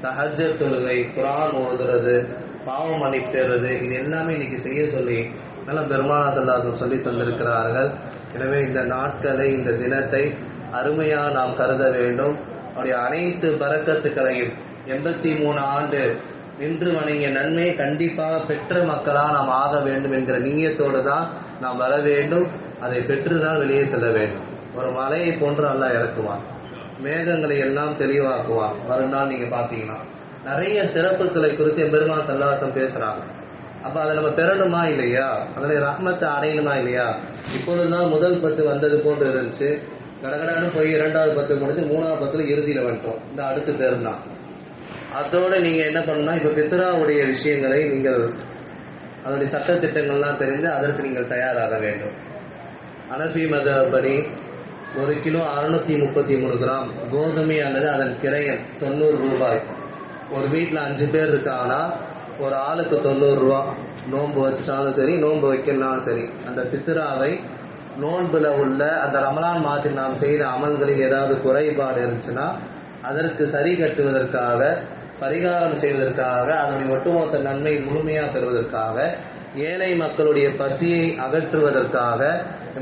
[SPEAKER 1] தஹஜ்ஜத் தொழுகை, குர்ஆன் ஓதுறது, பாவம் மன்னிப்பு தேடுறது, இது எல்லாமே இன்னைக்கு செய்ய சொல்லி நல்லா பெருமானார் ஸல்லல்லாஹு அலைஹி வஸல்லம் சொல்லி தந்திருக்கிறார்கள். எனவே இந்த நாட்களை, இந்த தினத்தை அருமையாக நாம் கருத வேண்டும். அவருடைய அனைத்து பரக்கத்துக்களையும் 83 ஆண்டு நின்று வணங்கிய நன்மையை கண்டிப்பாக பெற்ற மக்களாக நாம் ஆக வேண்டும் என்கிற நீயத்தோடு தான் நாம் வர வேண்டும். அதை பெற்றுதான் வெளியே செல்ல வேண்டும். ஒரு மலையை போன்று அல்லாஹ் இறக்குவான், மேகங்களை எல்லாம் தெளிவாக்குவான். மறுநாள் நீங்க பார்த்தீங்கன்னா நிறைய சிறப்புகளை குறித்து பெருமானார் ஸல்லல்லாஹு அலைஹி வஸல்லம் பேசுறாங்க. அப்ப அதை நம்ம பெறணுமா இல்லையா? அதனுடைய ரஹ்மத்தை அடையணுமா இல்லையா? இப்பொழுதுதான் முதல் 10 வந்தது போன்று இருந்துச்சு. கடகடான்னு போய் 2வது 10 முடிஞ்சு 3வது 10 இறுதியில் வந்துட்டோம். இந்த அடுத்து பேருந்தான். அதோட நீங்க என்ன பண்ணணும்னா, இப்ப பித்ராவுடைய விஷயங்களை நீங்கள் அதனுடைய சட்டத்திட்டங்கள்லாம் தெரிந்து அதற்கு நீங்கள் தயாராக வேண்டும். ஹனஃபி மதப்படி 1 கிலோ 633 கிராம் கோதுமை அல்லது அதன் கிரயம் 90 ரூபாய். ஒரு வீட்டில் 5 பேர் இருக்காங்கன்னா ஒரு ஆளுக்கு 90 ரூபா. நோன்பு வச்சாலும் சரி, நோன்பு வைக்கலாலும் சரி, அந்த பித்ராவை நோன்புல உள்ள அந்த ரமலான் மாதத்தில் நாம் செய்த அமல்களில் ஏதாவது குறைபாடு இருந்துச்சுன்னா அதற்கு சரி கட்டுவதற்காக, பரிகாரம் செய்வதற்காக, அதனுடைய ஒட்டுமொத்த நன்மை முழுமையாக பெறுவதற்காக, ஏழை மக்களுடைய பசியை அகற்றுவதற்காக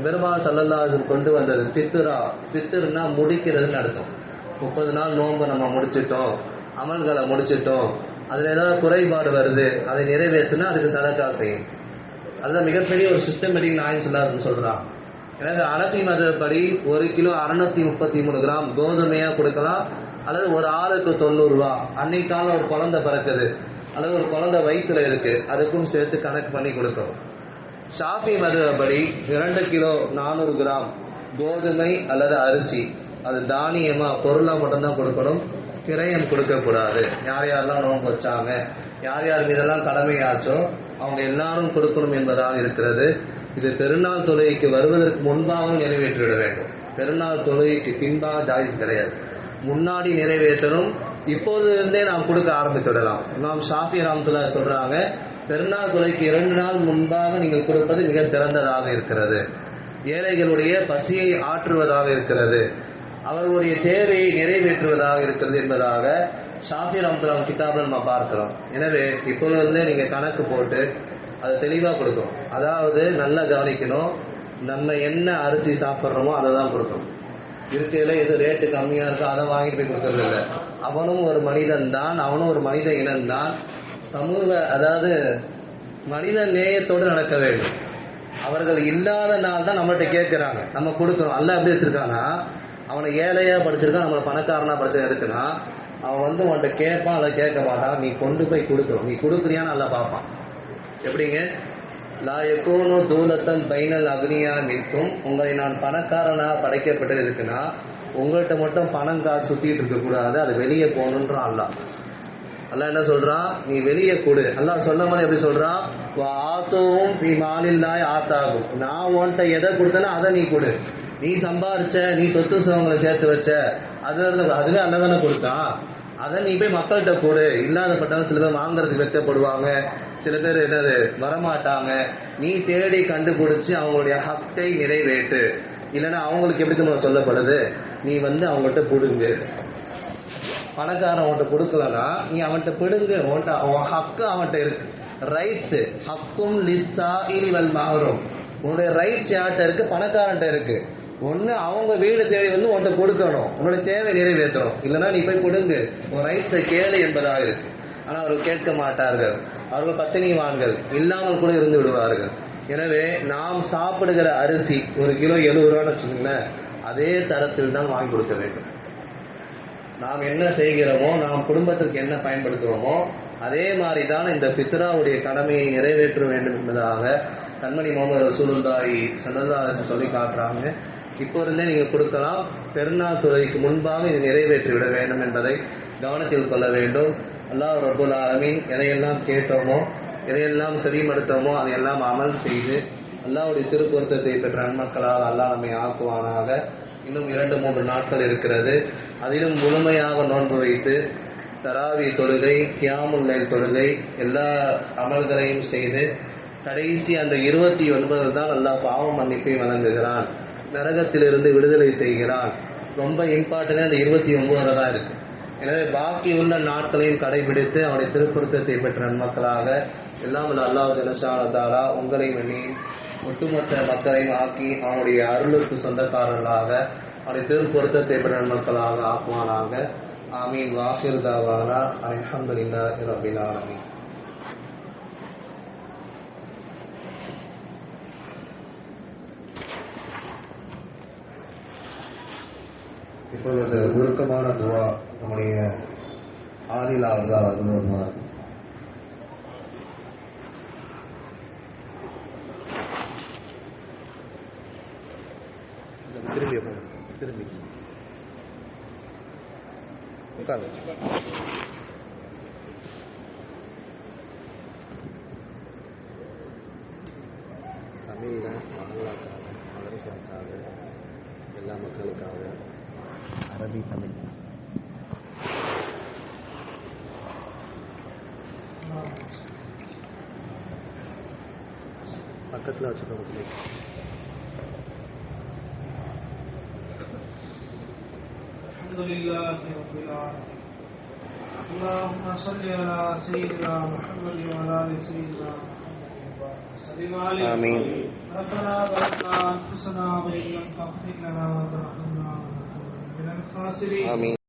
[SPEAKER 1] பெருமானார் ஸல்லல்லாஹு அலைஹி வஸல்லம் கொண்டு வந்தது பித்ரா. பித்ருன்னா முடிக்கிறதுன்னு அர்த்தம். 30 நாள் நோன்பை நம்ம முடிச்சிட்டோம், அமல்களை முடிச்சிட்டோம், அதில் ஏதாவது குறைபாடு வருது, அதை நிறைவேற்றினா அதுக்கு சதக்கா செய்யும். அதுதான் மிகப்பெரிய ஒரு சிஸ்டமேட்டிக் நாயகம் ஸல்லல்லாஹு அலைஹி வஸல்லம் சொல்றாங்க. எனவே ஹனஃபி மதப்படி 1 கிலோ 633 கிராம் கோதுமையாக கொடுக்கலாம், அல்லது ஒரு ஆளுக்கு 90 ரூபா. அன்னைக்கால ஒரு குழந்தை பிறக்குது அல்லது ஒரு குழந்தை வயிற்றுல இருக்கு, அதுக்கும் சேர்த்து கணக்கு பண்ணி கொடுக்கணும். ஷாஃபி மதப்படி 2 கிலோ 400 கிராம் கோதுமை அல்லது அரிசி, அது தானியமா பொருளா மட்டும்தான் கொடுக்கணும், கிரயம் கொடுக்கக்கூடாது. யார் யாரெல்லாம் நோன்பு வச்சாங்க, யார் யார் மீதெல்லாம் கடமையாச்சோ அவங்க எல்லாரும் கொடுக்கணும் என்பதாக இருக்கிறது. இது பெருநாள் தொழுகைக்கு வருவதற்கு முன்பாக நிறைவேற்றிவிட வேண்டும். பெருநாள் தொழுகைக்கு பின்பாக ஜாயிஸ் கிடையாது, முன்னாடி நிறைவேற்றணும். இப்போது இருந்தே நாம் கொடுக்க ஆரம்பித்து விடலாம். இமாம் ஷாஃபி ரஹ்மத்துல்லாஹி சொல்றாங்க, பெருநாள் தொழுகைக்கு 2 நாள் முன்பாக நீங்கள் கொடுப்பது மிக சிறந்ததாக இருக்கிறது, ஏழைகளுடைய பசியை ஆற்றுவதாக இருக்கிறது, அவர்களுடைய தேவையை நிறைவேற்றுவதாக இருக்கிறது என்பதாக ஷாஃபி ரஹ்மத்துல்லாஹி கிதாபில் நம்ம பார்க்கிறோம். எனவே இப்பொழுதுலேருந்தே நீங்கள் கணக்கு போட்டு அதை தெளிவாக கொடுக்கணும். அதாவது நல்லா கவனிக்கணும், நம்ம என்ன அரிசி சாப்பிட்றோமோ அதை தான் கொடுக்கணும். இருக்கையில் எது ரேட்டு கம்மியாக இருக்கோ அதை வாங்கிட்டு போய் கொடுக்கறது இல்லை. அவனும் ஒரு மனிதன் தான், அவனும் ஒரு மனித இனம்தான். சமூக அதாவது மனித நேயத்தோடு நடக்க வேண்டும். அவர்கள் இல்லாத நாள் தான் நம்மள்கிட்ட கேட்குறாங்க, நம்ம கொடுக்குறோம். அல்ல எப்படி வச்சிருக்காங்கன்னா, அவனை ஏழையாக படிச்சிருக்கான், நம்மளை பணக்காரனாக படிச்சா இருக்குன்னா அவன் வந்து உன்கிட்ட கேட்பான், அதை கேட்க மாட்டான். நீ கொண்டு போய் கொடுக்கணும், நீ கொடுக்குறியான்னு நல்லா பார்ப்பான். எப்படிங்க, லா யகூனு தூலத்தன் பைனல் அக்னியா நிற்கும். உங்களை நான் பணக்காரனாக படைக்கப்பட்டது இருக்குன்னா உங்கள்கிட்ட மட்டும் பணம் காசு சுற்றிட்டு இருக்கக்கூடாது, அது வெளியே போகணுன்றான் அல்லாஹ். அல்லாஹ் என்ன சொல்றான், நீ வெளியே கொடு. அல்லாஹ் சொல்லும் போது எப்படி சொல்றான், ஆத்தவும் நீ மாலில்லாய் ஆத்தாகும். நான் உன்கிட்ட எதை கொடுத்தேன்னா அதை நீ கொடு. நீ சம்பாரிச்ச, நீ சொத்து சுகங்களை சேர்த்து வச்ச, அதுவே அல்ல தானே கொடுத்தான். அதை நீ போய் மக்கள்கிட்ட கொடு. இல்லாதப்பட்டவங்க சில பேர் வாங்குறதுக்கு வெட்டப்படுவாங்க, சில பேர் என்னது வரமாட்டாங்க. நீ தேடி கண்டுபிடிச்சு அவங்களுடைய ஹக்கை நிறைவேற்று. இல்லைன்னா அவங்களுக்கு எப்படி சொல்லப்படுது, நீ வந்து அவங்கள்ட்ட பிடுங்கு. பணக்காரன் அவன்கிட்ட கொடுக்கலன்னா நீ அவன்கிட்ட பிடுங்கு. அவன் ஹக்கு அவன்கிட்ட இருக்கு, ரைட்ஸ். ஹக்கும் லிஸ்ஸாஇல் வல் மஹ்ரூம். உன்னுடைய ரைட்ஸ் யார்கிட்ட இருக்கு, பணக்காரன்ட்ட இருக்கு. ஒன்று அவங்க வீடு தேடி வந்து உன்கிட்ட கொடுக்கணும், உன்னுடைய தேவை நிறைவேற்றணும். இல்லைன்னா நீ போய் கொடுங்க, உன் ரைட்ஸை கேளு என்பதாக இருக்கு. ஆனால் அவர்கள் கேட்க மாட்டார்கள், அவர்கள் பத்தினிவான்கள், இல்லாமல் கூட இருந்து விடுவார்கள். எனவே நாம் சாப்பிடுகிற அரிசி ஒரு கிலோ 70 ரூபான்னு வச்சுக்கோங்களேன், அதே தரத்தில் தான் வாங்கி கொடுக்க வேண்டும். நாம் என்ன செய்கிறோமோ, நாம் குடும்பத்திற்கு என்ன பயன்படுத்துகிறோமோ அதே மாதிரி தான் இந்த ஃபித்ராவுடைய கடமையை நிறைவேற்ற வேண்டும் என்பதாக கண்மணி முகமது ரசூலுல்லாஹி ஸல்லல்லாஹு அலைஹி வஸல்லம் சொல்லி காட்டுறாங்க. இப்போ இருந்தே நீங்கள் கொடுக்கலாம். பெருநாள் தொழுகைக்கு முன்பாக இது நிறைவேற்றி விட வேண்டும் என்பதை கவனத்தில் கொள்ள வேண்டும். அல்லாஹ் ரப்புல் ஆலமீன் எதையெல்லாம் கேட்டோமோ, எதையெல்லாம் செவிமடுத்தோமோ அதையெல்லாம் அமல் செய்து அல்லாஹ்வுடைய திருப்பொருத்தத்தை பெற்ற நன்மக்களால் அல்லாஹ் நம்மை ஆக்குவானாக. இன்னும் 2-3 நாட்கள் இருக்கிறது. அதிலும் முழுமையாக நோன்பு வைத்து தராவி தொழுகை, கியாமுல் லைல் தொழுகை, எல்லா அமல்களையும் செய்து கடைசி அந்த 29 தான் அல்லாஹ் பாவ மன்னிப்பை வழங்குகிறான், நரகத்திலிருந்து விடுதலை செய்கிறான். ரொம்ப இம்பார்ட்டன்டாக அந்த 29 தான் இருக்கு. எனவே பாக்கி உள்ள நாட்களையும் கடைபிடித்து அவனுடைய திருப்பொருத்தத்தை பெற்ற நன்மக்களாக எல்லாம் அல்லாஹ் ஜல்லஷானஹு வ தஆலா உங்களையும் என்னையும் ஒட்டுமொத்த மக்களையும் ஆக்கி அவனுடைய அருளுக்கு சொந்தக்காரர்களாக அவனுடைய திருப்பொருத்தத்தை பெற்ற நன்மக்களாக ஆக்குவானாக. ஆமீன். வாஹிர் தாவானா அல்ஹம்துலில்லாஹி ரப்பில் ஆலமீன். இப்பொழுது உருக்கமான துவா நம்முடைய ஆதில் ஆசார் அதுமார் திரும்பி உட்காரு. தமிழில் மகளாக்காக, மதரசாக்காக, எல்லா மக்களுக்காக, அரபி தமிழ் பக்கத்தில் வச்சுக்கோங்க.
[SPEAKER 2] الحمد لله رب العالمين. اللهم صل على سيدنا محمد وعلى ال سيدنا محمد وسلم عليه.
[SPEAKER 1] آمين.
[SPEAKER 2] ربنا ظلمنا انفسنا وان لم تغفر لنا وترحمنا لنكونن من الخاسرين. آمين.